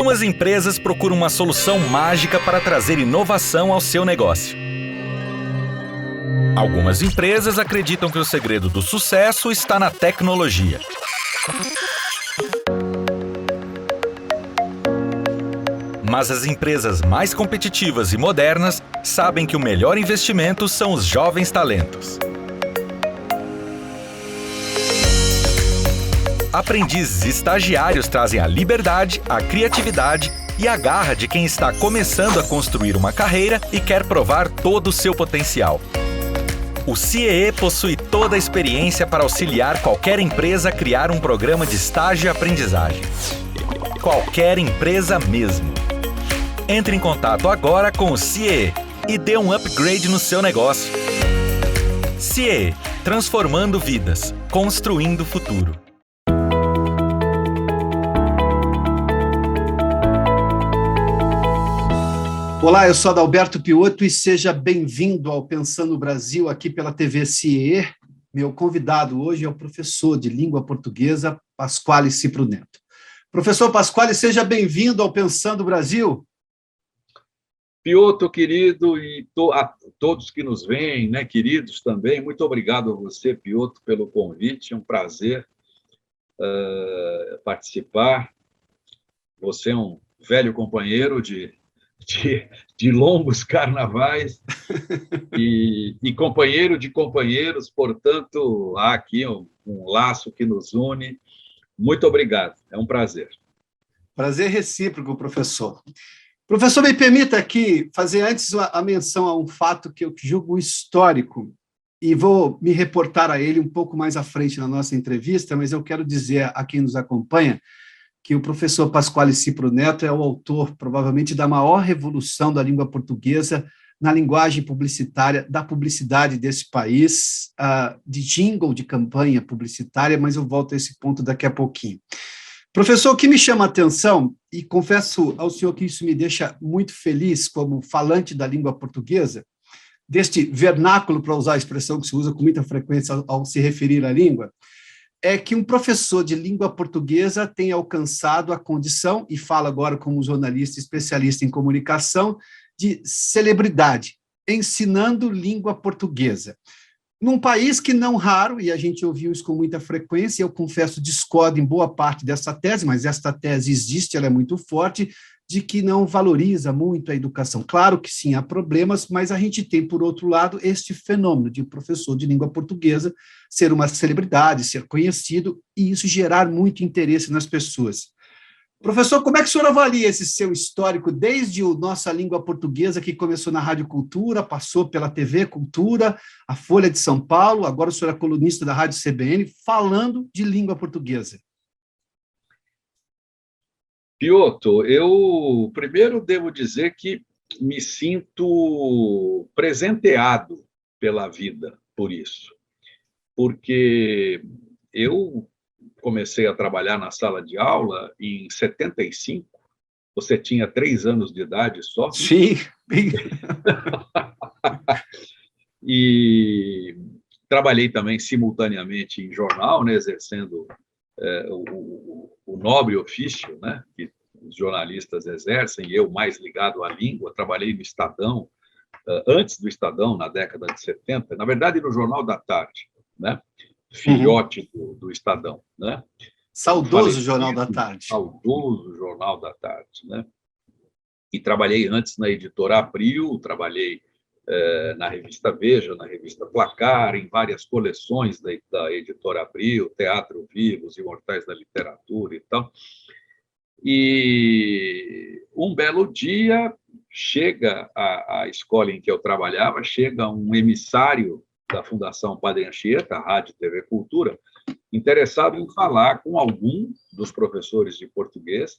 Algumas empresas procuram uma solução mágica para trazer inovação ao seu negócio. Algumas empresas acreditam que o segredo do sucesso está na tecnologia. Mas as empresas mais competitivas e modernas sabem que o melhor investimento são os jovens talentos. Aprendizes e estagiários trazem a liberdade, a criatividade e a garra de quem está começando a construir uma carreira e quer provar todo o seu potencial. O CIEE possui toda a experiência para auxiliar qualquer empresa a criar um programa de estágio e aprendizagem. Qualquer empresa mesmo. Entre em contato agora com o CIEE e dê um upgrade no seu negócio. CIEE, transformando vidas, construindo o futuro. Olá, eu sou Adalberto Piotto e seja bem-vindo ao Pensando Brasil aqui pela TV CIEE. Meu convidado hoje é o professor de língua portuguesa, Pasquale Cipro Neto. Professor Pasquale, seja bem-vindo ao Pensando Brasil. Piotto, querido, e a todos que nos veem, né, queridos também, muito obrigado a você, Piotto, pelo convite, é um prazer participar. Você é um velho companheiro de longos carnavais e companheiro de companheiros, portanto, há aqui um laço que nos une. Muito obrigado, é um prazer. Prazer recíproco, professor. Professor, me permita aqui fazer antes a menção a um fato que eu julgo histórico e vou me reportar a ele um pouco mais à frente na nossa entrevista, mas eu quero dizer a quem nos acompanha que o professor Pasquale Cipro Neto é o autor, provavelmente, da maior revolução da língua portuguesa na linguagem publicitária, da publicidade desse país, de jingle de campanha publicitária, mas eu volto a esse ponto daqui a pouquinho. Professor, o que me chama a atenção, e confesso ao senhor que isso me deixa muito feliz como falante da língua portuguesa, deste vernáculo, para usar a expressão que se usa com muita frequência ao se referir à língua, é que um professor de língua portuguesa tem alcançado a condição, e fala agora como jornalista especialista em comunicação, de celebridade, ensinando língua portuguesa. Num país que não raro, e a gente ouviu isso com muita frequência, eu confesso, discordo em boa parte dessa tese, mas esta tese existe, ela é muito forte, de que não valoriza muito a educação. Claro que sim, há problemas, mas a gente tem, por outro lado, este fenômeno de professor de língua portuguesa ser uma celebridade, ser conhecido, e isso gerar muito interesse nas pessoas. Professor, como é que o senhor avalia esse seu histórico, desde a nossa língua portuguesa, que começou na Rádio Cultura, passou pela TV Cultura, a Folha de São Paulo, agora o senhor é colunista da Rádio CBN, falando de língua portuguesa? Piotto, eu primeiro devo dizer que me sinto presenteado pela vida por isso, porque eu comecei a trabalhar na sala de aula em 75, você tinha 3 anos de idade só. Sim. E trabalhei também simultaneamente em jornal, né, exercendo o nobre ofício, né, que os jornalistas exercem, e eu mais ligado à língua. Trabalhei no Estadão, antes do Estadão, na década de 70, na verdade no Jornal da Tarde, né? Filhote do Estadão, né? Saudoso Jornal da Tarde. Saudoso Jornal da Tarde, né? E trabalhei antes na Editora Abril, trabalhei na revista Veja, na revista Placar, em várias coleções da Editora Abril, Teatro Vivo, Os Imortais da Literatura e tal. E um belo dia, chega à escola em que eu trabalhava, chega um emissário da Fundação Padre Anchieta, a Rádio e TV Cultura, interessado em falar com algum dos professores de português,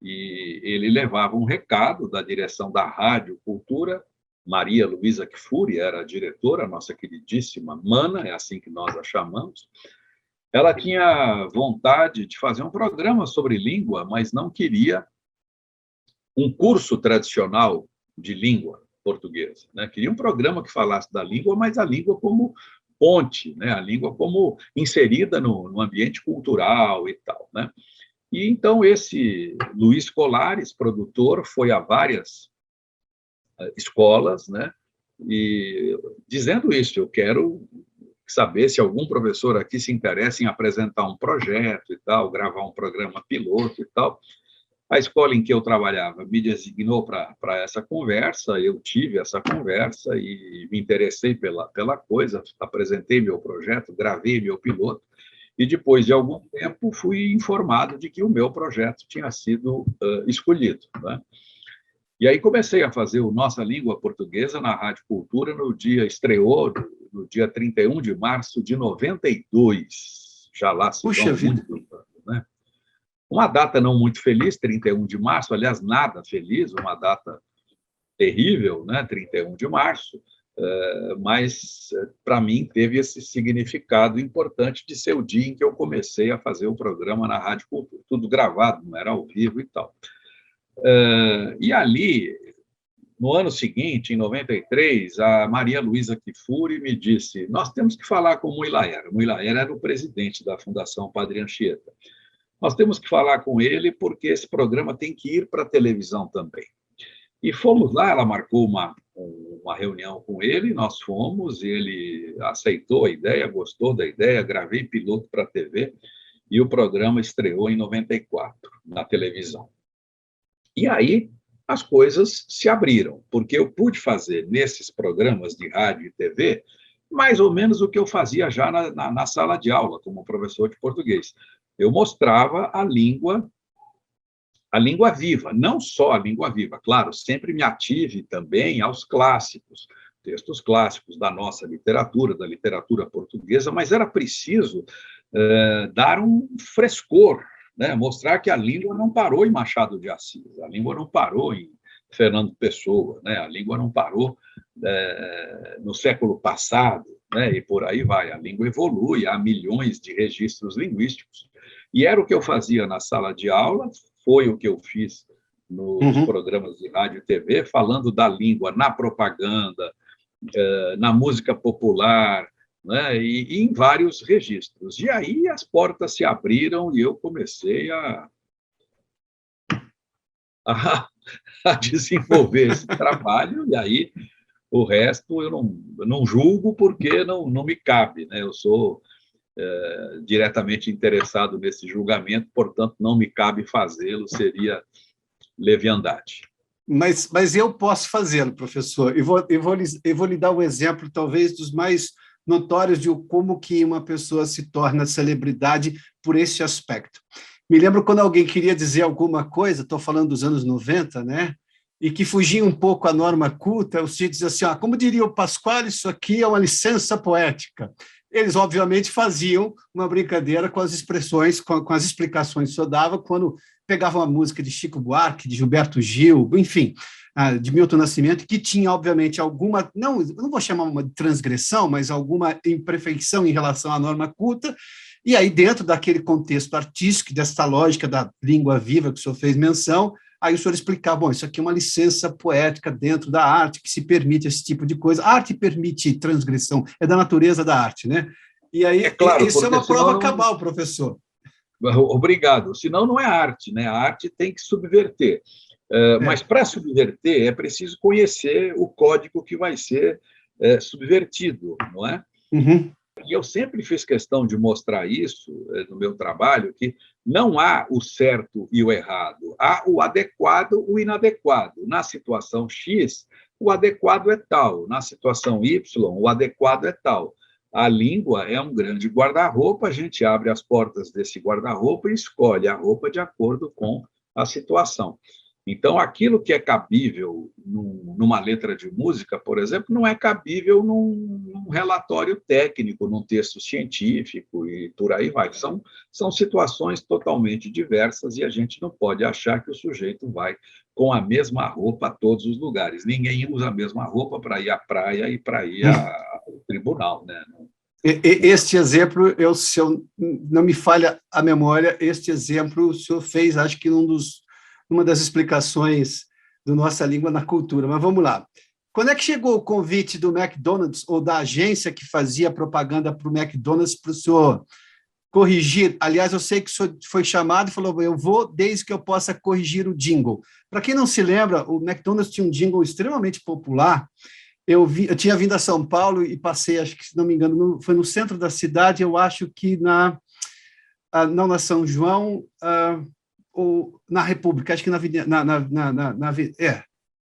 e ele levava um recado da direção da Rádio Cultura. Maria Luísa Kfouri era a diretora, a nossa queridíssima Mana, é assim que nós a chamamos. Ela tinha vontade de fazer um programa sobre língua, mas não queria um curso tradicional de língua portuguesa, né? Queria um programa que falasse da língua, mas a língua como ponte, né? A língua como inserida no ambiente cultural e tal, né? E então esse Luiz Colares, produtor, foi a várias escolas, né? E dizendo isso, eu quero saber se algum professor aqui se interessa em apresentar um projeto e tal, gravar um programa piloto e tal. A escola em que eu trabalhava me designou para essa conversa, eu tive essa conversa e me interessei pela coisa, apresentei meu projeto, gravei meu piloto, e depois de algum tempo fui informado de que o meu projeto tinha sido escolhido, né? E aí comecei a fazer o Nossa Língua Portuguesa na Rádio Cultura estreou no dia 31 de março de 92. Já lá se Puxa vão vida. muitos anos, né? Uma data não muito feliz, 31 de março, aliás, nada feliz, uma data terrível, né? 31 de março, mas para mim teve esse significado importante de ser o dia em que eu comecei a fazer o programa na Rádio Cultura, tudo gravado, não era ao vivo e tal. E ali, no ano seguinte, em 93, a Maria Luísa Kifuri me disse: nós temos que falar com o Muilaera. O Muilaera era o presidente da Fundação Padre Anchieta. Nós temos que falar com ele porque esse programa tem que ir para a televisão também. E fomos lá, ela marcou uma reunião com ele, nós fomos, ele aceitou a ideia, gostou da ideia, gravei piloto para a TV, e o programa estreou em 94, na televisão. E aí as coisas se abriram, porque eu pude fazer nesses programas de rádio e TV mais ou menos o que eu fazia já na sala de aula, como professor de português. Eu mostrava a língua viva, não só a língua viva, claro, sempre me ative também aos clássicos, textos clássicos da nossa literatura, da literatura portuguesa, mas era preciso dar um frescor, né? Mostrar que a língua não parou em Machado de Assis, a língua não parou em Fernando Pessoa, né? A língua não parou no século passado, né? E por aí vai, a língua evolui, há milhões de registros linguísticos. E era o que eu fazia na sala de aula, foi o que eu fiz nos programas de rádio e TV, falando da língua na propaganda, na música popular, né? E em vários registros. E aí as portas se abriram e eu comecei a desenvolver esse trabalho, e aí o resto eu não julgo porque não me cabe, né? Eu sou diretamente interessado nesse julgamento, portanto, não me cabe fazê-lo, leviandade. Mas eu posso fazê-lo, professor. Eu vou lhe dar um exemplo, talvez, dos mais notórios de como que uma pessoa se torna celebridade por esse aspecto. Me lembro quando alguém queria dizer alguma coisa, estou falando dos anos 90, né? E que fugia um pouco à norma culta, o Cid dizia assim, como diria o Pasquale, isso aqui é uma licença poética. Eles, obviamente, faziam uma brincadeira com as expressões, com as explicações que eu dava quando pegavam a música de Chico Buarque, de Gilberto Gil, enfim, de Milton Nascimento, que tinha, obviamente, alguma, não vou chamar uma transgressão, mas alguma imperfeição em relação à norma culta, e aí, dentro daquele contexto artístico, dessa lógica da língua viva que o senhor fez menção, aí o senhor explicava, bom, isso aqui é uma licença poética dentro da arte, que se permite esse tipo de coisa. A arte permite transgressão, é da natureza da arte, né? E aí, claro, isso é uma prova cabal, professor. Obrigado. Senão não é arte, né? A arte tem que subverter. Mas para subverter é preciso conhecer o código que vai ser subvertido, não é? E eu sempre fiz questão de mostrar isso no meu trabalho, que não há o certo e o errado, há o adequado e o inadequado. Na situação X, o adequado é tal, na situação Y, o adequado é tal. A língua é um grande guarda-roupa, a gente abre as portas desse guarda-roupa e escolhe a roupa de acordo com a situação. Então, aquilo que é cabível numa letra de música, por exemplo, não é cabível num relatório técnico, num texto científico, e por aí vai. São situações totalmente diversas e a gente não pode achar que o sujeito vai com a mesma roupa a todos os lugares. Ninguém usa a mesma roupa para ir à praia e para ir ao tribunal, né? Este exemplo, se eu não me falha a memória, este exemplo o senhor fez, acho que numa das explicações do Nossa Língua na Cultura. Mas vamos lá. Quando é que chegou o convite do McDonald's ou da agência que fazia propaganda para o McDonald's para o senhor corrigir. Aliás, eu sei que o senhor foi chamado e falou: eu vou desde que eu possa corrigir o jingle. Para quem não se lembra, o McDonald's tinha um jingle extremamente popular. Eu tinha vindo a São Paulo e passei, acho que, se não me engano, foi no centro da cidade, eu acho que não na São João, ou na República, acho que na Avenida.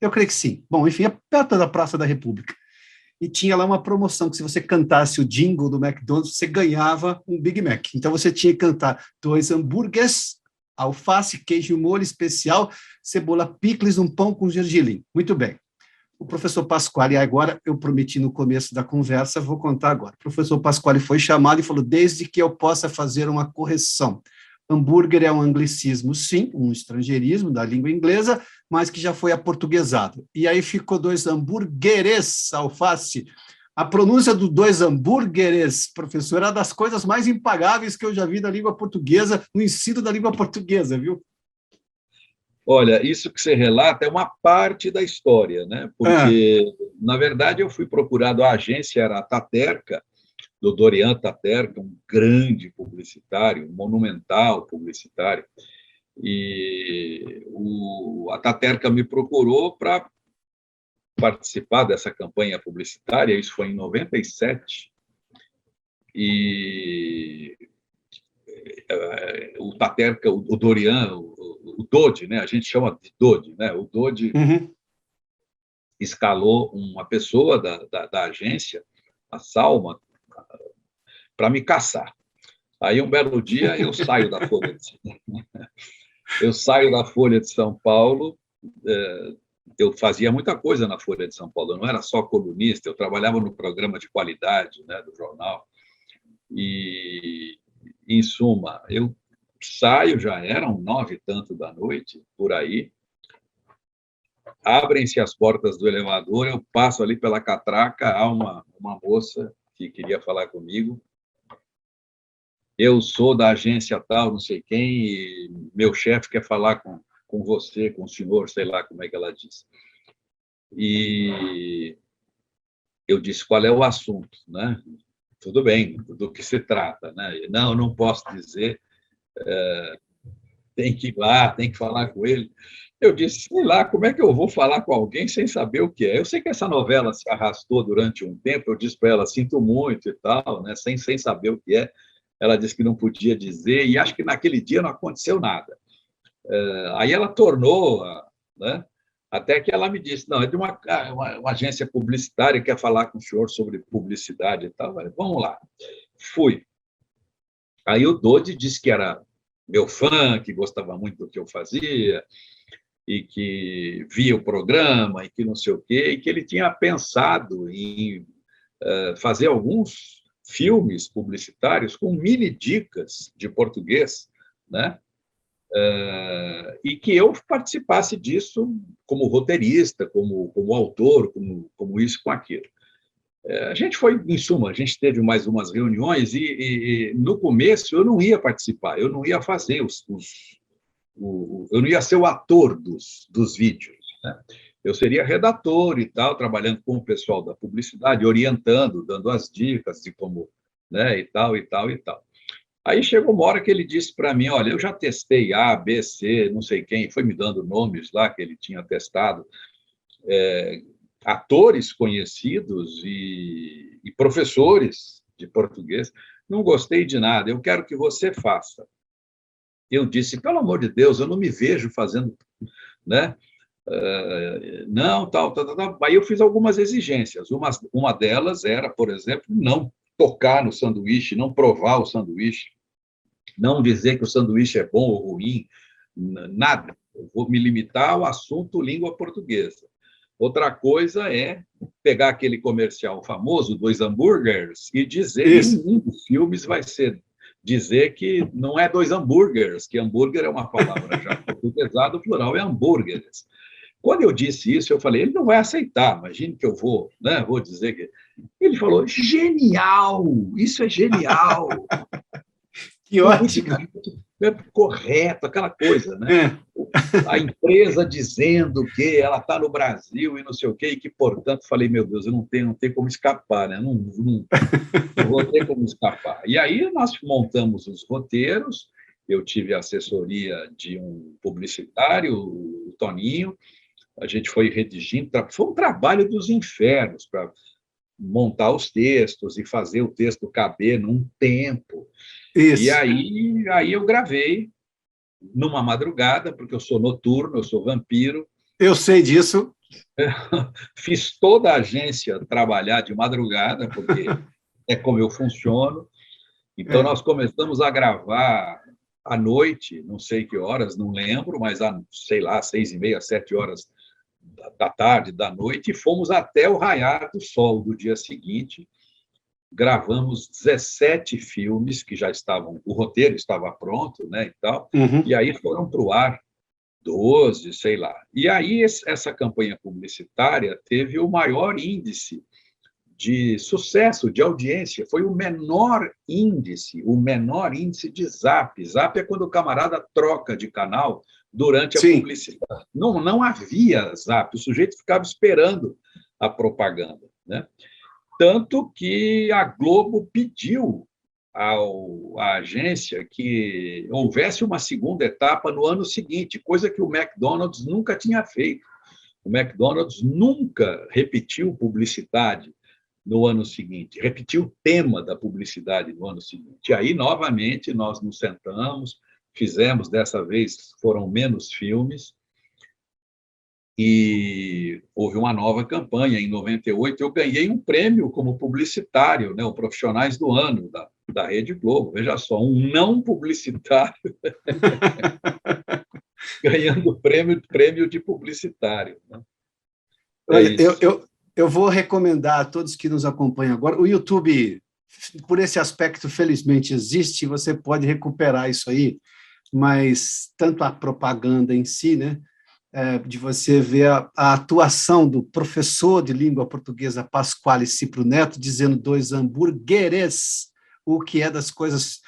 Eu creio que sim. Bom, enfim, é perto da Praça da República. E tinha lá uma promoção que, se você cantasse o jingle do McDonald's, você ganhava um Big Mac. Então, você tinha que cantar 2 hambúrgueres, alface, queijo, molho especial, cebola, picles, um pão com gergelim. Muito bem. O professor Pasquale, agora eu prometi no começo da conversa, vou contar agora. O professor Pasquale foi chamado e falou: desde que eu possa fazer uma correção. Hambúrguer é um anglicismo, sim, um estrangeirismo da língua inglesa, mas que já foi aportuguesado. E aí ficou 2 hambúrgueres, alface. A pronúncia dos 2 hambúrgueres, professor, era das coisas mais impagáveis que eu já vi na língua portuguesa, no ensino da língua portuguesa, viu? Olha, isso que você relata é uma parte da história, né? Porque, na verdade, eu fui procurado, a agência era a Taterca, do Dorian Taterca, um grande publicitário, um monumental publicitário, e a Taterca me procurou para participar dessa campanha publicitária, isso foi em 97, e o Taterca, o Dorian, o Dodi, né? A gente chama de Dodi, né? O Dodi escalou uma pessoa da agência, a Salma, para me caçar. Aí, um belo dia, eu saio da Folha de São Paulo. Eu fazia muita coisa na Folha de São Paulo, eu não era só colunista, eu trabalhava no programa de qualidade, né, do jornal. E, em suma, eu saio, já eram 9 e tanto da noite, por aí, abrem-se as portas do elevador, eu passo ali pela catraca, há uma moça que queria falar comigo. Eu sou da agência tal, não sei quem, e meu chefe quer falar com você, com o senhor, sei lá como é que ela disse. E eu disse: qual é o assunto, né? Tudo bem, do que se trata, né? Não posso dizer, tem que ir lá, tem que falar com ele. Eu disse: sei lá, como é que eu vou falar com alguém sem saber o que é? Eu sei que essa novela se arrastou durante um tempo, eu disse para ela: sinto muito e tal, né? Sem saber o que é. Ela disse que não podia dizer, e acho que naquele dia não aconteceu nada. Aí ela tornou, né? Até que ela me disse: não, é de uma agência publicitária que quer falar com o senhor sobre publicidade e tal. Eu falei: vamos lá. Fui. Aí o Dodi disse que era meu fã, que gostava muito do que eu fazia, e que via o programa, e que não sei o quê, e que ele tinha pensado em fazer alguns filmes publicitários com mini dicas de português, né? E que eu participasse disso como roteirista, como autor, como isso, com aquilo. A gente foi, em suma, a gente teve mais umas reuniões e no começo eu não ia participar, eu não ia fazer eu não ia ser o ator dos vídeos, né? Eu seria redator e tal, trabalhando com o pessoal da publicidade, orientando, dando as dicas de como, né, e tal. Aí chegou uma hora que ele disse para mim: olha, eu já testei A, B, C, não sei quem, foi me dando nomes lá que ele tinha testado, atores conhecidos e professores de português, não gostei de nada, eu quero que você faça. Eu disse: pelo amor de Deus, eu não me vejo fazendo, né? Não, tal. Aí eu fiz algumas exigências. Uma delas era, por exemplo, não tocar no sanduíche, não provar o sanduíche, não dizer que o sanduíche é bom ou ruim, nada. Eu vou me limitar ao assunto língua portuguesa. Outra coisa é pegar aquele comercial famoso, 2 hambúrgueres, e dizer que um dos filmes vai ser dizer que não é 2 hambúrgueres, que hambúrguer é uma palavra já portuguesada, o plural é hambúrgueres. Quando eu disse isso, eu falei: ele não vai aceitar, imagine que eu vou, né? Vou dizer que... Ele falou: genial, isso é genial. Que ótimo. correto, aquela coisa, né? A empresa dizendo que ela está no Brasil e não sei o quê, e que, portanto, falei, meu Deus, eu não tenho como escapar, né? Não vou ter como escapar. E aí nós montamos os roteiros, eu tive a assessoria de um publicitário, o Toninho, a gente foi redigindo, foi um trabalho dos infernos para montar os textos e fazer o texto caber num tempo. Isso. E aí eu gravei numa madrugada, porque eu sou noturno, eu sou vampiro. Eu sei disso. Fiz toda a agência trabalhar de madrugada, porque é como eu funciono. Então, nós começamos a gravar à noite, não sei que horas, não lembro, mas, sei lá, 6h30, 7 horas da tarde, da noite, e fomos até o raiar do sol do dia seguinte. Gravamos 17 filmes que já estavam, o roteiro estava pronto, né, e tal, e aí foram para o ar 12, sei lá. E aí essa campanha publicitária teve o maior índice de sucesso, de audiência, foi o menor índice de Zap. Zap é quando o camarada troca de canal durante a publicidade. Não havia Zap, o sujeito ficava esperando a propaganda, né? Tanto que a Globo pediu à agência que houvesse uma segunda etapa no ano seguinte, coisa que o McDonald's nunca tinha feito. O McDonald's nunca repetiu publicidade no ano seguinte, repetiu o tema da publicidade no ano seguinte. E aí, novamente, nós nos sentamos, fizemos, dessa vez foram menos filmes, e houve uma nova campanha. Em 98, eu ganhei um prêmio como publicitário, né, o Profissionais do Ano da Rede Globo. Veja só, um não publicitário ganhando prêmio de publicitário. Né? Olha, eu vou recomendar a todos que nos acompanham agora. O YouTube, por esse aspecto, felizmente existe, você pode recuperar isso aí, mas tanto a propaganda em si, né? De você ver a atuação do professor de língua portuguesa Pasquale Cipro Neto dizendo 2 hambúrgueres, o que é das coisas...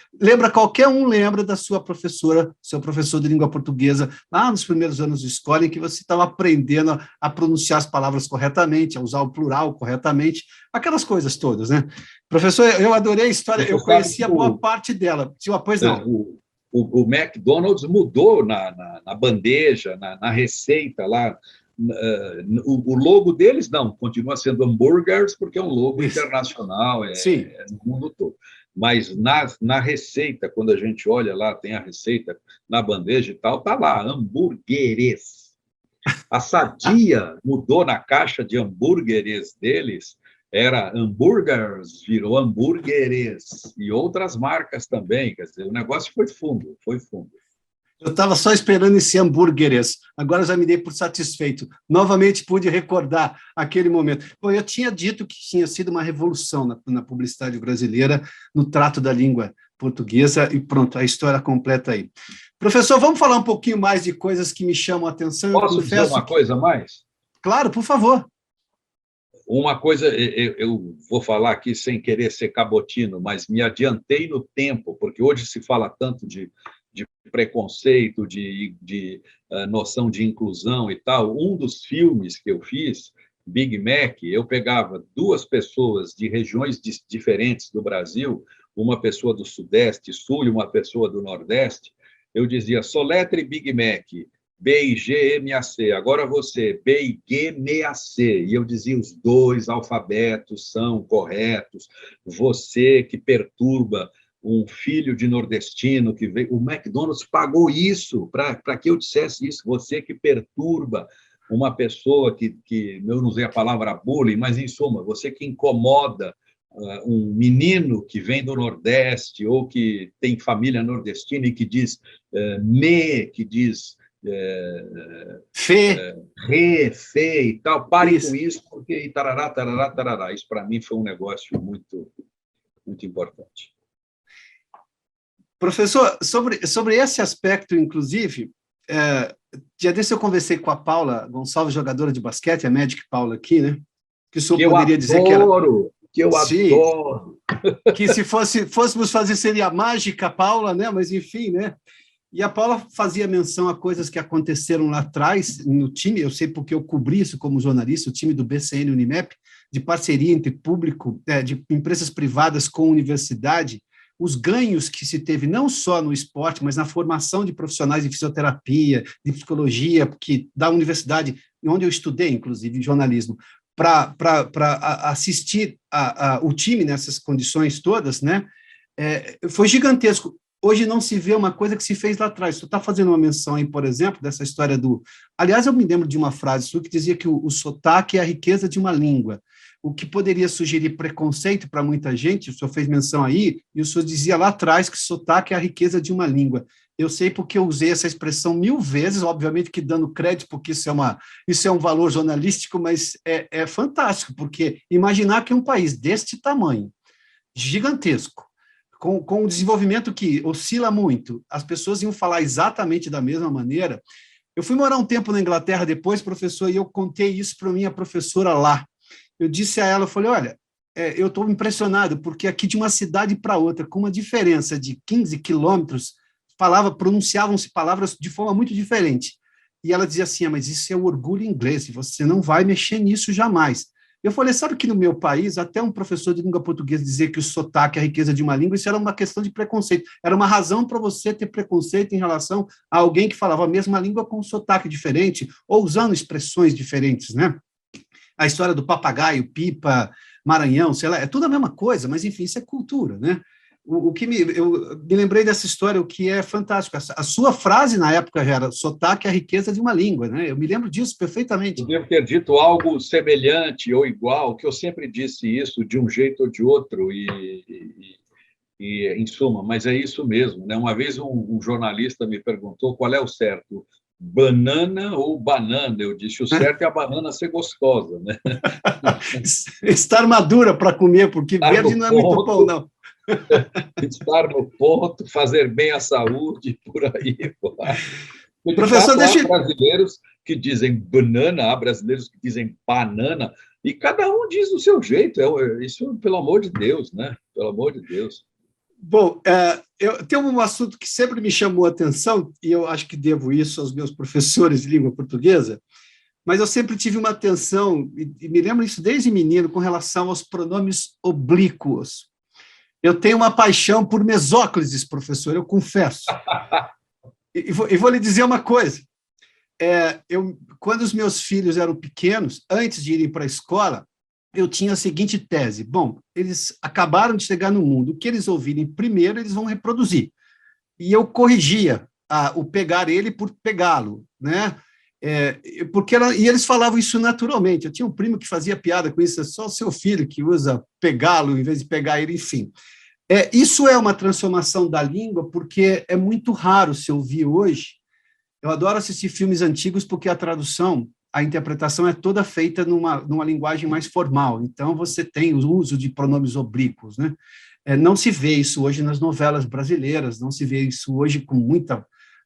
Qualquer um lembra da sua professora, seu professor de língua portuguesa, lá nos primeiros anos de escola, em que você estava aprendendo a pronunciar as palavras corretamente, a usar o plural corretamente, aquelas coisas todas, né? Professor, eu adorei a história, eu conhecia boa parte dela. Pois não. O McDonald's mudou na bandeja, na receita lá. O logo deles, não, continua sendo hambúrgueres, porque é um logo internacional, no mundo todo. Mas na receita, quando a gente olha lá, tem a receita na bandeja e tal, está lá, hambúrgueres. A Sadia mudou na caixa de hambúrgueres deles, era hambúrgueres, virou hambúrgueres, e outras marcas também, quer dizer, o negócio foi fundo, foi fundo. Eu estava só esperando esse hambúrgueres, agora já me dei por satisfeito, novamente pude recordar aquele momento. Bom, eu tinha dito que tinha sido uma revolução na publicidade brasileira, no trato da língua portuguesa, e pronto, a história completa aí. Professor, vamos falar um pouquinho mais de coisas que me chamam a atenção? Posso dizer uma coisa a mais? Claro, por favor. Uma coisa, eu vou falar aqui sem querer ser cabotino, mas me adiantei no tempo, porque hoje se fala tanto de preconceito, de noção de inclusão e tal. Um dos filmes que eu fiz, Big Mac, eu pegava 2 pessoas de regiões diferentes do Brasil, uma pessoa do Sudeste, Sul e uma pessoa do Nordeste. Eu dizia, soletre Big Mac, B-I-G-M-A-C, agora você, B-I-G-M-A-C, e eu dizia, os 2 alfabetos são corretos, você que perturba um filho de nordestino que veio, o McDonald's pagou isso para que eu dissesse isso, você que perturba uma pessoa que eu não usei a palavra bullying, mas, em suma, você que incomoda um menino que vem do Nordeste ou que tem família nordestina e que diz que diz fê, fê e tal, pare com isso, porque tarará, tarará, tarará. Isso, para mim, foi um negócio muito, muito importante. Professor, sobre esse aspecto, inclusive, dia desse eu conversei com a Paula Gonçalves, jogadora de basquete, a Magic Paula aqui, né? Que o senhor poderia dizer que era... Que eu adoro! Que se fôssemos fazer, seria a mágica Paula, né? Mas, enfim, né? E a Paula fazia menção a coisas que aconteceram lá atrás no time, eu sei porque eu cobri isso como jornalista, o time do BCN Unimep, de parceria entre público, de empresas privadas com universidade, os ganhos que se teve não só no esporte, mas na formação de profissionais de fisioterapia, de psicologia, que da universidade, onde eu estudei, inclusive, jornalismo, para assistir o time nessas condições todas, né? Foi gigantesco. Hoje não se vê uma coisa que se fez lá atrás. Você está fazendo uma menção aí, por exemplo, dessa história do... Aliás, eu me lembro de uma frase sua que dizia que o sotaque é a riqueza de uma língua, o que poderia sugerir preconceito para muita gente. O senhor fez menção aí, e o senhor dizia lá atrás que sotaque é a riqueza de uma língua. Eu sei porque eu usei essa expressão 1000 vezes, obviamente que dando crédito, porque isso é um valor jornalístico, mas é fantástico, porque imaginar que um país deste tamanho, gigantesco, com um desenvolvimento que oscila muito, as pessoas iam falar exatamente da mesma maneira. Eu fui morar um tempo na Inglaterra depois, professor, e eu contei isso para minha professora lá. Eu disse a ela, eu falei, olha, eu estou impressionado, porque aqui de uma cidade para outra, com uma diferença de 15 quilômetros, pronunciavam-se palavras de forma muito diferente. E ela dizia assim, mas isso é o orgulho inglês, você não vai mexer nisso jamais. Eu falei, sabe que no meu país, até um professor de língua portuguesa dizer que o sotaque é a riqueza de uma língua, isso era uma questão de preconceito. Era uma razão para você ter preconceito em relação a alguém que falava a mesma língua com um sotaque diferente, ou usando expressões diferentes, né? A história do papagaio, pipa, Maranhão, sei lá, é tudo a mesma coisa, mas, enfim, isso é cultura, né? Eu me lembrei dessa história, o que é fantástico. A sua frase, na época, era sotaque é a riqueza de uma língua, né? Eu me lembro disso perfeitamente. Eu devo ter dito algo semelhante ou igual, que eu sempre disse isso de um jeito ou de outro, em suma, mas é isso mesmo, né? Uma vez um jornalista me perguntou qual é o certo, banana ou banana? Eu disse, o certo é a banana ser gostosa, né? Estar madura para comer, porque verde não é muito bom, não. Estar no ponto, fazer bem à saúde, por aí. De Professor, fato, há brasileiros que dizem banana, há brasileiros que dizem banana, e cada um diz do seu jeito. Isso, pelo amor de Deus, né? Pelo amor de Deus. Bom, eu tenho um assunto que sempre me chamou a atenção, e eu acho que devo isso aos meus professores de língua portuguesa, mas eu sempre tive uma atenção, e me lembro isso desde menino, com relação aos pronomes oblíquos. Eu tenho uma paixão por mesóclises, professor, eu confesso. E vou lhe dizer uma coisa. Quando os meus filhos eram pequenos, antes de irem para a escola, eu tinha a seguinte tese. Bom, eles acabaram de chegar no mundo. O que eles ouvirem primeiro, eles vão reproduzir. E eu corrigia o pegar ele por pegá-lo, né? E eles falavam isso naturalmente. Eu tinha um primo que fazia piada com isso, é só o seu filho que usa pegá-lo em vez de pegar ele, enfim. Isso é uma transformação da língua, porque é muito raro se ouvir hoje. Eu adoro assistir filmes antigos porque a tradução, a interpretação é toda feita numa linguagem mais formal. Então, você tem o uso de pronomes oblíquos, né? Não se vê isso hoje nas novelas brasileiras, não se vê isso hoje com muita...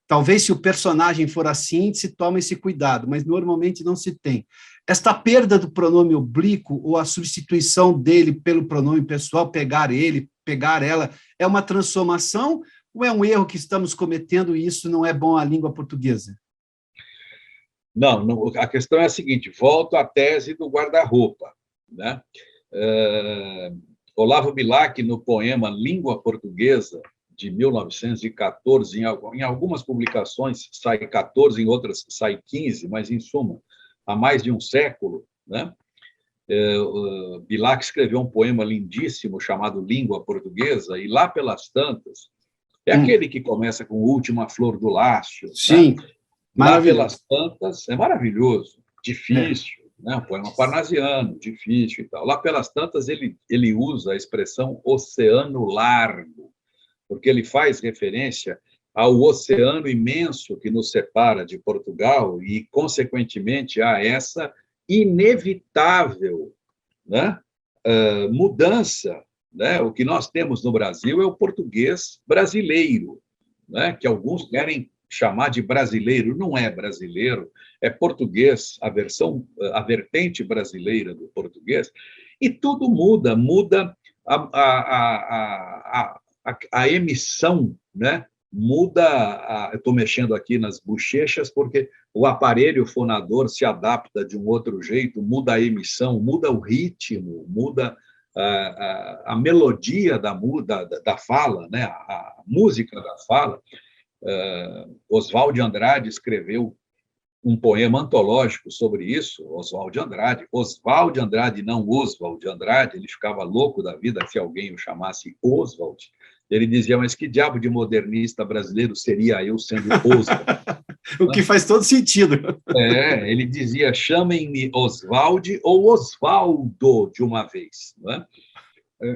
Talvez, se o personagem for assim, se toma esse cuidado, mas normalmente não se tem. Esta perda do pronome oblíquo, ou a substituição dele pelo pronome pessoal, pegar ele, pegar ela, é uma transformação ou é um erro que estamos cometendo e isso não é bom à língua portuguesa? Não, a questão é a seguinte, volto à tese do guarda-roupa, né? Olavo Bilac, no poema Língua Portuguesa, de 1914, em algumas publicações sai 14, em outras sai 15, mas, em suma, há mais de um século, né? Bilac escreveu um poema lindíssimo chamado Língua Portuguesa, e lá pelas tantas, aquele que começa com Última Flor do Lácio. Sim, né? Lá pelas tantas, é maravilhoso, difícil, né? Um poema parnasiano, difícil e tal. Lá pelas tantas, ele usa a expressão oceano largo, porque ele faz referência ao oceano imenso que nos separa de Portugal e, consequentemente, a essa inevitável, né, mudança. Né? O que nós temos no Brasil é o português brasileiro, né, que alguns querem chamar de brasileiro. Não é brasileiro, é português, a vertente brasileira do português. E tudo muda a emissão, né, muda, eu estou mexendo aqui nas bochechas, porque o aparelho fonador se adapta de um outro jeito, muda a emissão, muda o ritmo, muda a melodia da fala, né? A música da fala. Oswald de Andrade escreveu um poema antológico sobre isso, Oswald de Andrade, não Oswald de Andrade, ele ficava louco da vida se alguém o chamasse Oswald. Ele dizia, mas que diabo de modernista brasileiro seria eu sendo Oswald? O que faz todo sentido. Ele dizia, chamem-me Oswald ou Osvaldo de uma vez. Não é?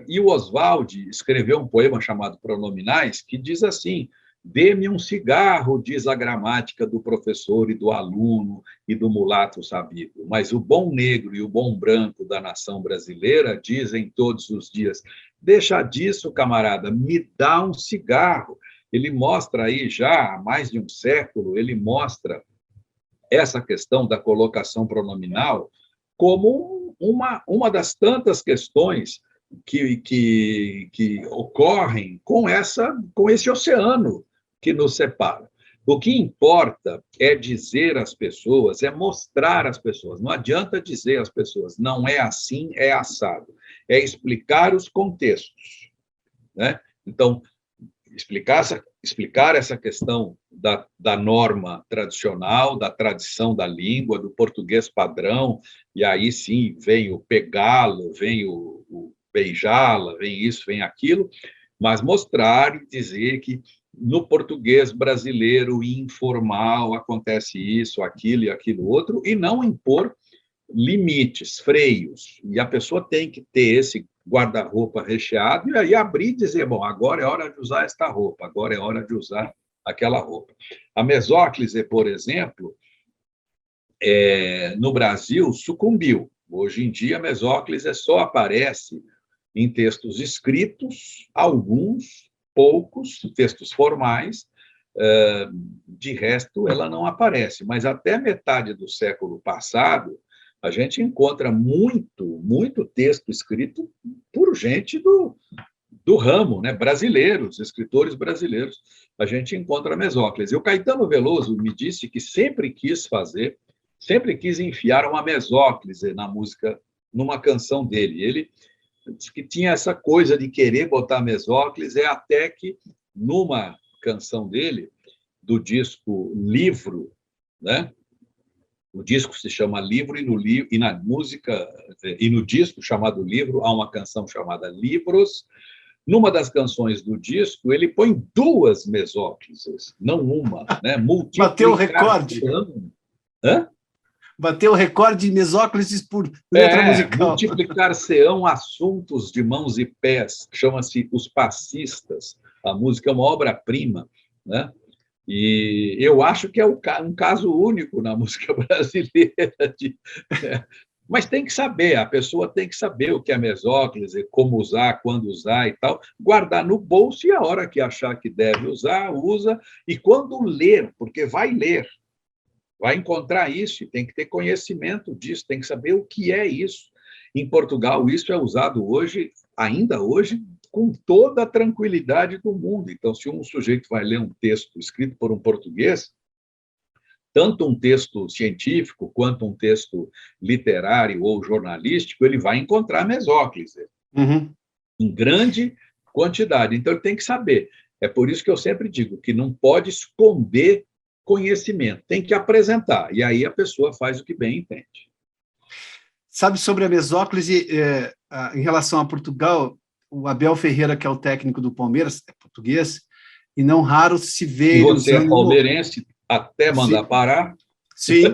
E o Oswald escreveu um poema chamado Pronominais, que diz assim, dê-me um cigarro, diz a gramática do professor e do aluno e do mulato sabido, mas o bom negro e o bom branco da nação brasileira dizem todos os dias, deixa disso, camarada, me dá um cigarro. Ele mostra aí já há mais de um século, ele mostra essa questão da colocação pronominal como uma das tantas questões que ocorrem com esse oceano que nos separa. O que importa é dizer às pessoas, é mostrar às pessoas. Não adianta dizer às pessoas, não é assim, é assado. É explicar os contextos. Né? Então, explicar essa questão da norma tradicional, da tradição da língua, do português padrão, e aí sim vem o pegá-lo, vem o beijá-la, vem isso, vem aquilo, mas mostrar e dizer que no português brasileiro informal acontece isso, aquilo e aquilo outro, e não impor limites, freios. E a pessoa tem que ter esse guarda-roupa recheado e aí abrir e dizer, bom, agora é hora de usar esta roupa, agora é hora de usar aquela roupa. A mesóclise, por exemplo, no Brasil, sucumbiu. Hoje em dia, a mesóclise só aparece em textos escritos, alguns, poucos, textos formais, de resto, ela não aparece. Mas até metade do século passado, a gente encontra muito texto escrito por gente do ramo, né? Brasileiros, escritores brasileiros. A gente encontra a mesóclise. O Caetano Veloso me disse que sempre quis enfiar uma mesóclise na música, numa canção dele. Ele disse que tinha essa coisa de querer botar mesóclise, até que, numa canção dele, do disco Livro, né? O disco se chama Livro, e na música, e no disco chamado Livro, há uma canção chamada Livros. Numa das canções do disco, ele põe 2 mesóclises, não uma, né? Bateu o recorde. Bateu o recorde de mesóclises por letra musical. Multiplicar-se-ão assuntos de mãos e pés, chama-se Os Passistas. A música é uma obra-prima, né? E eu acho que é um caso único na música brasileira. Mas tem que saber, a pessoa tem que saber o que é mesóclise, como usar, quando usar e tal, guardar no bolso e a hora que achar que deve usar, usa, e quando ler, porque vai ler, vai encontrar isso, e tem que ter conhecimento disso, tem que saber o que é isso. Em Portugal, isso é usado hoje, ainda hoje, com toda a tranquilidade do mundo. Então, se um sujeito vai ler um texto escrito por um português, tanto um texto científico quanto um texto literário ou jornalístico, ele vai encontrar mesóclise em grande quantidade. Então, ele tem que saber. É por isso que eu sempre digo que não pode esconder conhecimento, tem que apresentar. E aí a pessoa faz o que bem entende. Sabe, sobre a mesóclise, em relação a Portugal, o Abel Ferreira, que é o técnico do Palmeiras, é português, e não raro se vê... E você é palmeirense, até mandar parar? Sim.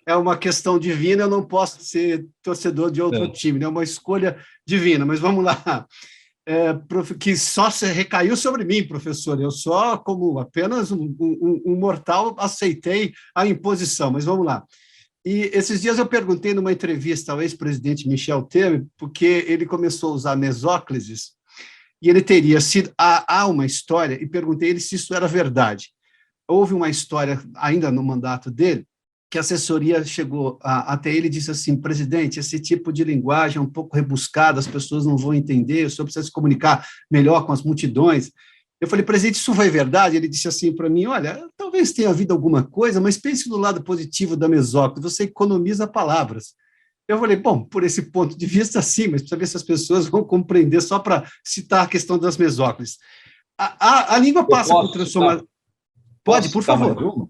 É uma questão divina, eu não posso ser torcedor de outro time, é uma escolha divina, mas vamos lá. Que só recaiu sobre mim, professor. Eu só, como apenas um mortal, aceitei a imposição, mas vamos lá. E esses dias eu perguntei numa entrevista ao ex-presidente Michel Temer, porque ele começou a usar mesóclises, e ele teria sido... Há uma história, e perguntei a ele se isso era verdade. Houve uma história, ainda no mandato dele, que a assessoria chegou até ele e disse assim, presidente, esse tipo de linguagem é um pouco rebuscada, as pessoas não vão entender, o senhor precisa se comunicar melhor com as multidões. Eu falei, presidente, isso foi verdade? Ele disse assim para mim, olha, talvez tenha havido alguma coisa, mas pense no lado positivo da mesóclise, você economiza palavras. Eu falei, bom, por esse ponto de vista, sim, mas precisa ver se as pessoas vão compreender só para citar a questão das mesóclises. A língua Eu passa por posso citar, transformação. Pode, posso por citar mais favor. uma?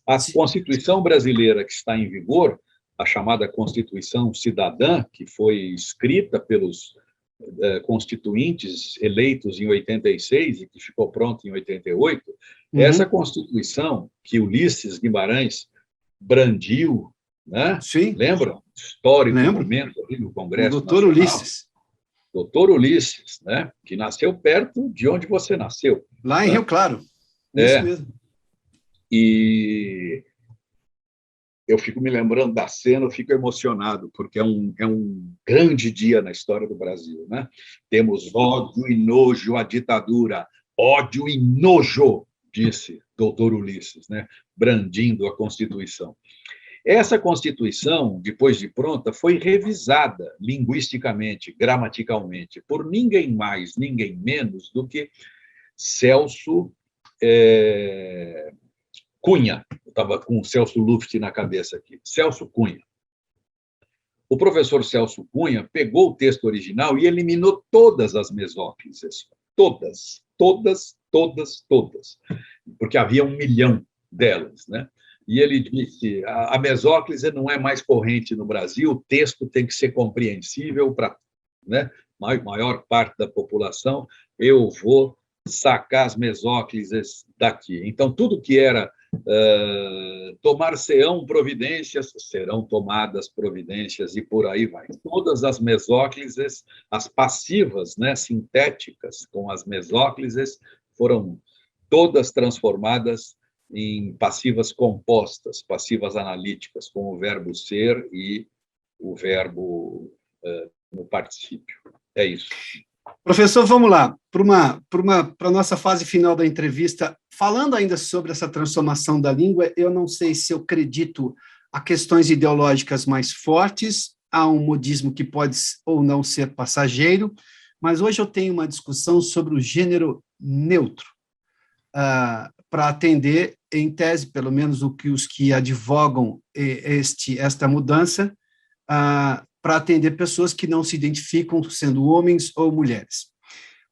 A Constituição brasileira que está em vigor, a chamada Constituição Cidadã, que foi escrita pelos constituintes eleitos em 86 e que ficou pronta em 88, essa Constituição que Ulisses Guimarães brandiu, né? Sim. Lembra? Histórico Lembro. momento ali no Congresso o doutor Nacional. Ulisses. Doutor Ulisses, né? Que nasceu perto de onde você nasceu. Lá em Rio Claro. Isso mesmo. E eu fico me lembrando da cena, eu fico emocionado, porque é um grande dia na história do Brasil, né? Temos ódio e nojo à ditadura, ódio e nojo, disse doutor Ulisses, né? Brandindo a Constituição. Essa Constituição, depois de pronta, foi revisada linguisticamente, gramaticalmente, por ninguém mais, ninguém menos do que Celso Cunha. Eu estava com o Celso Luft na cabeça aqui. Celso Cunha. O professor Celso Cunha pegou o texto original e eliminou todas as mesóclises. Todas. Porque havia 1 milhão delas, né? E ele disse, a mesóclise não é mais corrente no Brasil, o texto tem que ser compreensível para, né, a maior parte da população, eu vou sacar as mesóclises daqui. Então, tudo que era tomar-se-ão providências, serão tomadas providências, e por aí vai. Todas as mesóclises, as passivas, né, sintéticas com as mesóclises, foram todas transformadas em passivas compostas, passivas analíticas, com o verbo ser e o verbo no particípio. É isso. Professor, vamos lá, para a nossa fase final da entrevista. Falando ainda sobre essa transformação da língua, eu não sei se eu acredito a questões ideológicas mais fortes, a um modismo que pode ou não ser passageiro, mas hoje eu tenho uma discussão sobre o gênero neutro, para atender, em tese, pelo menos os que advogam esta mudança, para atender pessoas que não se identificam sendo homens ou mulheres.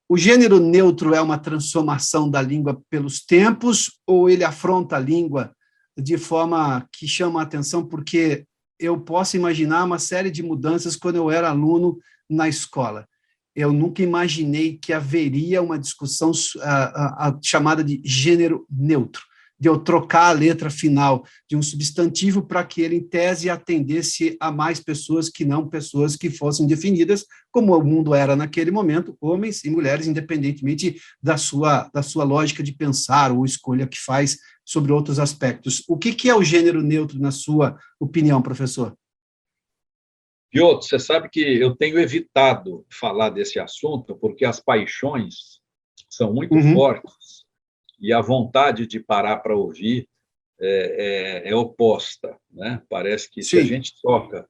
O gênero neutro é uma transformação da língua pelos tempos, ou ele afronta a língua de forma que chama a atenção, porque eu posso imaginar uma série de mudanças quando eu era aluno na escola. Eu nunca imaginei que haveria uma discussão chamada de gênero neutro, de eu trocar a letra final de um substantivo para que ele, em tese, atendesse a mais pessoas que não pessoas que fossem definidas, como o mundo era naquele momento, homens e mulheres, independentemente da sua lógica de pensar ou escolha que faz sobre outros aspectos. O que é o gênero neutro, na sua opinião, professor? Piotr, você sabe que eu tenho evitado falar desse assunto porque as paixões são muito fortes e a vontade de parar para ouvir é oposta, né? Parece que se a gente toca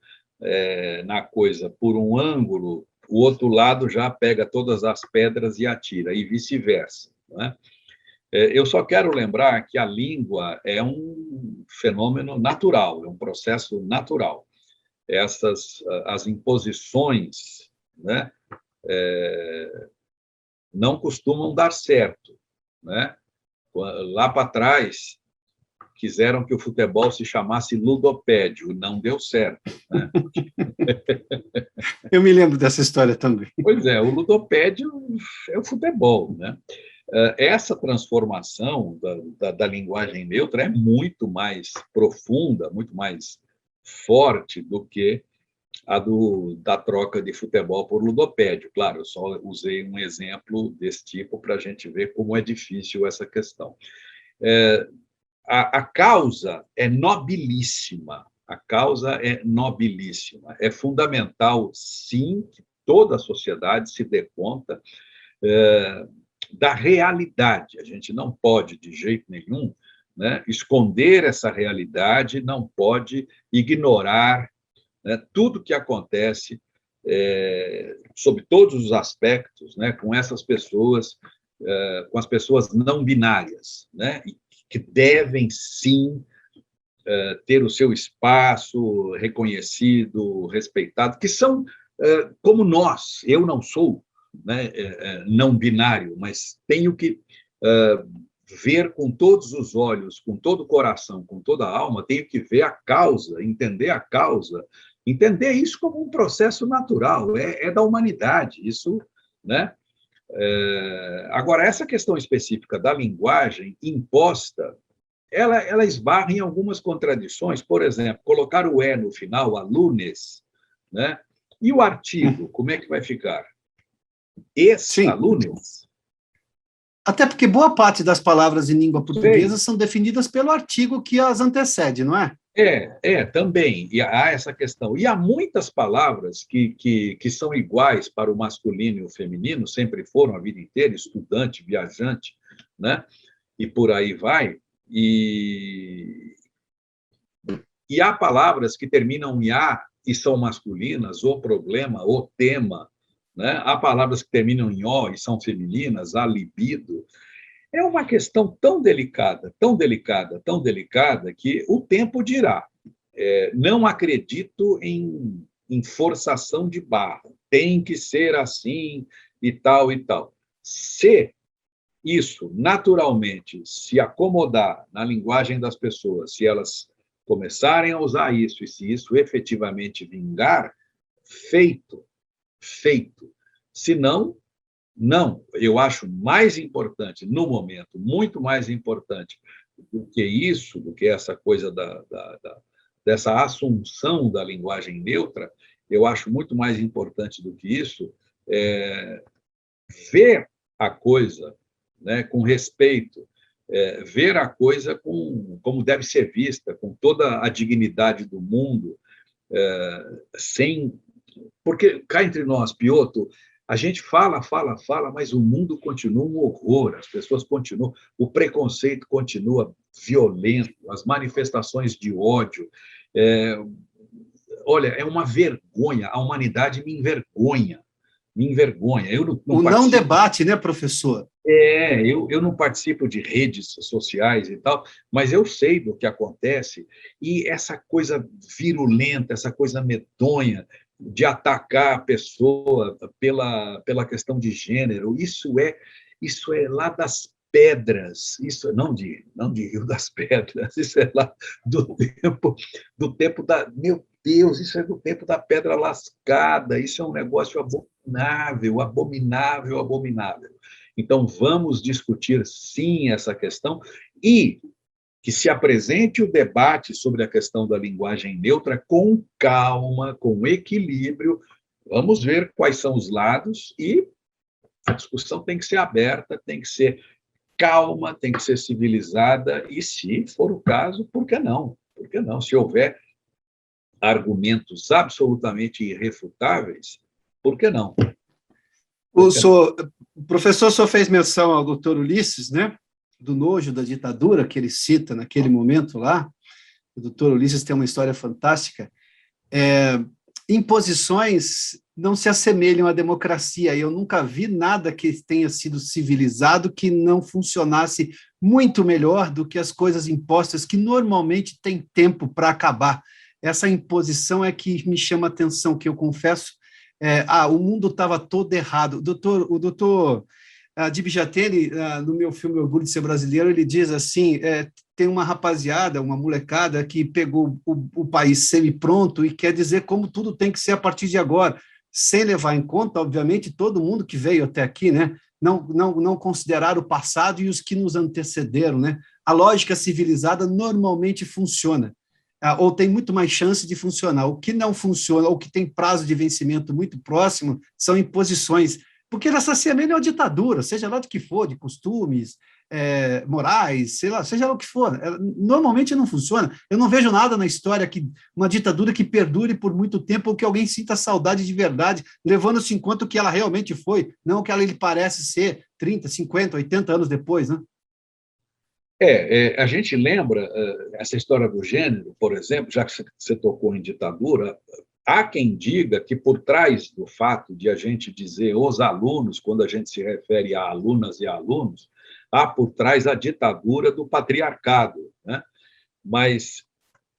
na coisa por um ângulo, o outro lado já pega todas as pedras e atira, e vice-versa, né? Eu só quero lembrar que a língua é um fenômeno natural, é um processo natural. As imposições, né, não costumam dar certo, né? Lá para trás, quiseram que o futebol se chamasse ludopédio, não deu certo, né? Eu me lembro dessa história também. Pois é, o ludopédio é o futebol, né? Essa transformação da linguagem neutra é muito mais profunda, muito mais forte do que a da troca de futebol por ludopédio. Claro, eu só usei um exemplo desse tipo para a gente ver como é difícil essa questão. A causa é nobilíssima, É fundamental, sim, que toda a sociedade se dê conta da realidade. A gente não pode, de jeito nenhum, né, esconder essa realidade, não pode ignorar, né, tudo que acontece sob todos os aspectos, né, com essas pessoas com as pessoas não binárias, né? E que devem, sim, ter o seu espaço reconhecido, respeitado, que são como nós. Eu não sou, né, não binário, mas tenho que ver com todos os olhos, com todo o coração, com toda a alma, tenho que ver a causa, entender isso como um processo natural, é da humanidade, isso, né? Agora, essa questão específica da linguagem imposta, ela esbarra em algumas contradições. Por exemplo, colocar o "é" no final, alunes, né? E o artigo, como é que vai ficar? Ex-alunos? Até porque boa parte das palavras em língua portuguesa são definidas pelo artigo que as antecede, não é? Também. E há essa questão. E há muitas palavras que são iguais para o masculino e o feminino, sempre foram a vida inteira, estudante, viajante, né? E por aí vai. E há palavras que terminam em "a" e são masculinas, o problema, o tema, né? Há palavras que terminam em "o" e são femininas, a libido. É uma questão tão delicada, tão delicada, tão delicada, que o tempo dirá. Não acredito em forçação de barra. Tem que ser assim e tal e tal. Se isso, naturalmente, se acomodar na linguagem das pessoas, se elas começarem a usar isso, e se isso efetivamente vingar, feito. Se não, não. Eu acho mais importante, no momento, muito mais importante do que isso, do que essa coisa dessa assunção da linguagem neutra, eu acho muito mais importante do que isso ver a coisa, né, com respeito, ver a coisa como deve ser vista, com toda a dignidade do mundo, sem... Porque, cá entre nós, Piotr, a gente fala, mas o mundo continua um horror, as pessoas continuam, o preconceito continua violento, as manifestações de ódio. Olha, é uma vergonha, a humanidade me envergonha. Eu não debate, né, professor? Eu não participo de redes sociais e tal, mas eu sei do que acontece, e essa coisa virulenta, essa coisa medonha de atacar a pessoa pela questão de gênero, isso é lá das pedras, isso não de Rio das Pedras, isso é lá do tempo da... Meu Deus, isso é do tempo da pedra lascada, isso é um negócio abominável, abominável, abominável. Então, vamos discutir, sim, essa questão, e que se apresente o debate sobre a questão da linguagem neutra com calma, com equilíbrio. Vamos ver quais são os lados, e a discussão tem que ser aberta, tem que ser calma, tem que ser civilizada, e, se for o caso, por que não? Por que não? Se houver argumentos absolutamente irrefutáveis, por que não? O professor só fez menção ao doutor Ulisses, né? Do nojo da ditadura, que ele cita naquele momento lá. O doutor Ulisses tem uma história fantástica. Imposições não se assemelham à democracia. Eu nunca vi nada que tenha sido civilizado que não funcionasse muito melhor do que as coisas impostas, que normalmente têm tempo para acabar. Essa imposição é que me chama a atenção, que eu confesso, o mundo estava todo errado. O doutor Dibjatene, no meu filme Orgulho de Ser Brasileiro, ele diz assim, tem uma rapaziada, uma molecada que pegou o país semi-pronto e quer dizer como tudo tem que ser a partir de agora, sem levar em conta, obviamente, todo mundo que veio até aqui, né? Não considerar o passado e os que nos antecederam, né? A lógica civilizada normalmente funciona, ou tem muito mais chance de funcionar. O que não funciona, ou que tem prazo de vencimento muito próximo, são imposições, porque ela se assemelha à ditadura, seja lá de que for, de costumes, morais, sei lá, seja lá o que for. Normalmente não funciona. Eu não vejo nada na história uma ditadura que perdure por muito tempo, ou que alguém sinta saudade de verdade, levando-se em conta o que ela realmente foi, não o que ela lhe parece ser 30, 50, 80 anos depois, né? A gente lembra essa história do gênero, por exemplo, já que você tocou em ditadura, há quem diga que, por trás do fato de a gente dizer os alunos, quando a gente se refere a alunas e a alunos, há por trás a ditadura do patriarcado, né? Mas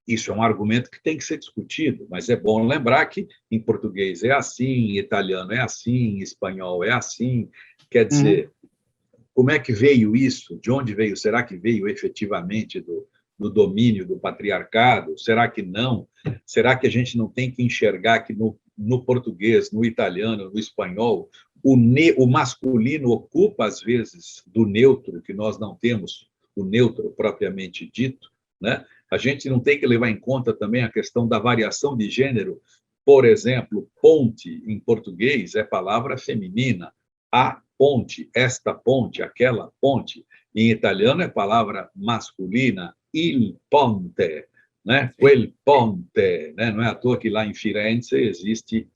isso é um argumento que tem que ser discutido, mas é bom lembrar que em português é assim, em italiano é assim, em espanhol é assim. Quer dizer, como é que veio isso? De onde veio? Será que veio efetivamente do domínio do patriarcado? Será que não? Será que a gente não tem que enxergar que no português, no italiano, no espanhol, o masculino ocupa, às vezes, do neutro, que nós não temos, o neutro propriamente dito, né? A gente não tem que levar em conta também a questão da variação de gênero. Por exemplo, ponte, em português, é palavra feminina. A ponte, esta ponte, aquela ponte. Em italiano é palavra masculina, il ponte, né? Quel ponte, né? Não é à toa que lá em Firenze existe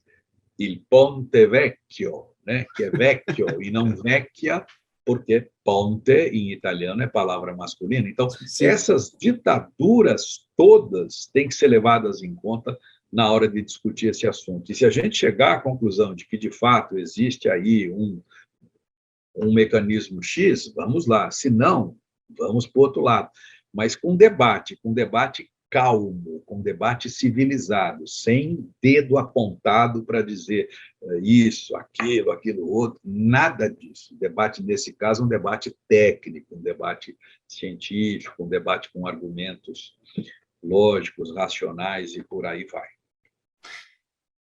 il ponte vecchio, né? Que é vecchio e não vecchia, porque ponte, em italiano, é palavra masculina. Então, Sim. essas ditaduras todas têm que ser levadas em conta na hora de discutir esse assunto. E se a gente chegar à conclusão de que, de fato, existe aí um mecanismo X, vamos lá. Se não, vamos para o outro lado. Mas com debate calmo, com debate civilizado, sem dedo apontado para dizer isso, aquilo outro, nada disso. O debate, nesse caso, é um debate técnico, um debate científico, um debate com argumentos lógicos, racionais e por aí vai.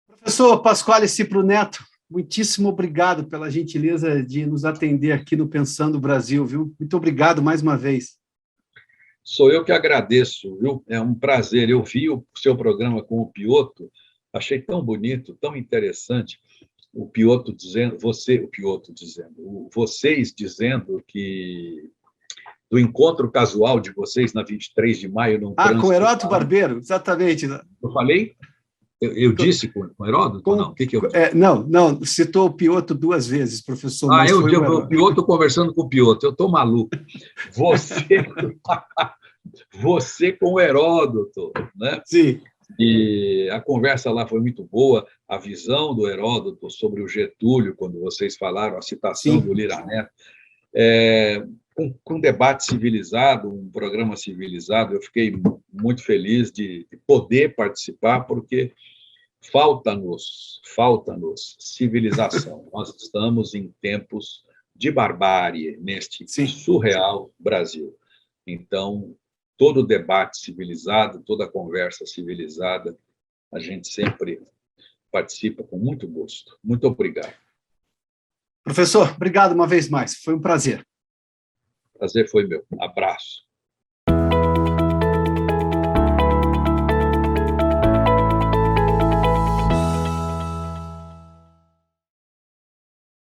Professor Pasquale Cipro Neto, muitíssimo obrigado pela gentileza de nos atender aqui no Pensando Brasil, viu? Muito obrigado mais uma vez. Sou eu que agradeço, viu? É um prazer. Eu vi o seu programa com o Piotto, achei tão bonito, tão interessante. O Piotto dizendo, vocês dizendo que do encontro casual de vocês na 23 de maio num trânsito. Com Heródoto Barbeiro, exatamente. Eu falei? Eu disse com Heródoto? Não, o que eu disse? Não, citou o Piotto 2 vezes, professor. Eu digo o Piotto conversando com o Piotto, eu estou maluco. Você com o Heródoto, né? Sim. E a conversa lá foi muito boa, a visão do Heródoto sobre o Getúlio, quando vocês falaram, a citação do Lira Neto, com debate civilizado, um programa civilizado, eu fiquei muito feliz de poder participar, porque falta-nos civilização. Nós estamos em tempos de barbárie neste surreal Brasil. Então, todo debate civilizado, toda conversa civilizada, a gente sempre participa com muito gosto. Muito obrigado. Professor, obrigado uma vez mais. Foi um prazer. Prazer foi meu. Abraço.